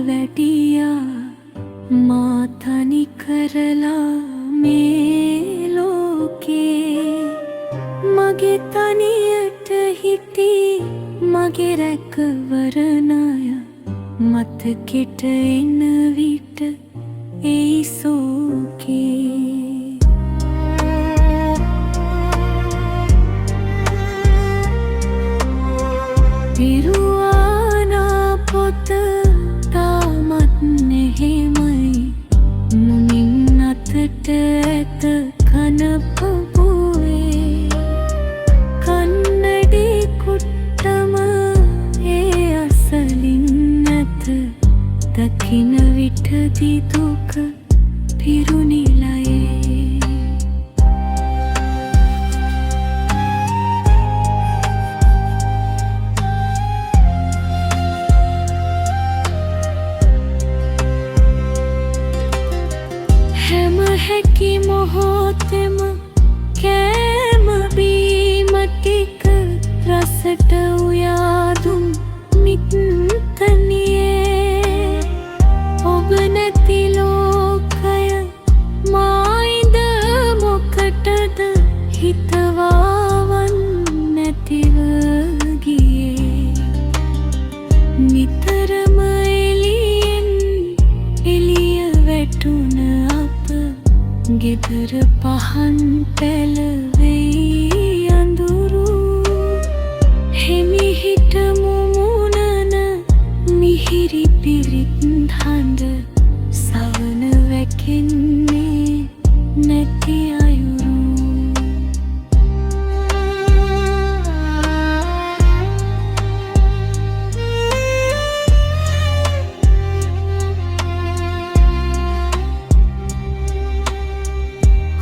වැඩියා මා තනි කරලා මේ ලෝකේ මගේ තනියට හිටි මගේ රැකවරණය මතකෙට එන විට ඒ සෝකේ පිරුවානා පොත තාමත් නෙහෙමයි මුමින් අතට ඇත කන පපුවේ කන්නඩි කුට්ටම ඒ අසලින් නැත දකින විටදී දුක පිරුණිලයේ හැම හැකි මොහොතෙම කෑම බීම ටික රසට උයාදුම් මිත්තනියේ ඔබ නැති ලෝකය මායිද මොකටද හිතවාවන් නැතිව ගියේ නිතරම එළියෙන් එළිය වැටුණ අප ගෙදර පහන් පැලවෙයි අඳුරු හිමිහිට මුමුණන මිහිරි පිරිත් හඬ සවන වැකෙන්නේ නැති අයුරු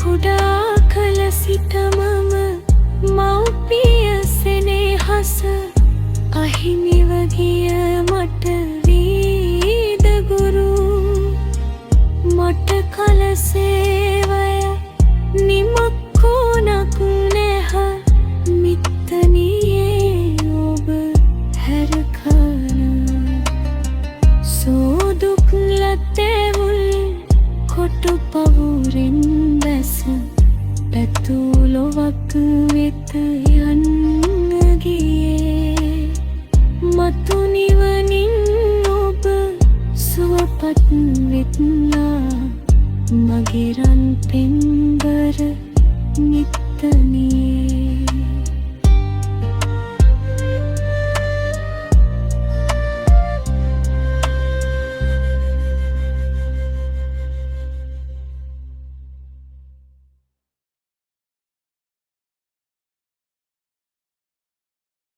කුඩා කල සිටමම මව්පිය සෙනෙහස අහිමිව ගිය මට වීද ගුරු මට කල සේවය නිමක්කුණක් නැහ මිත්තනියේ ඔබ හැරකන සෝදුක් ලතෙවුල් කොටු පවුරෙන් බැස පැතුලොවක් වෙත යන්න ගියේ මතු නිවනින් ඔබ සුවපත් වෙත්නා මගේ රන් පෙම්බර නිත්තනියේ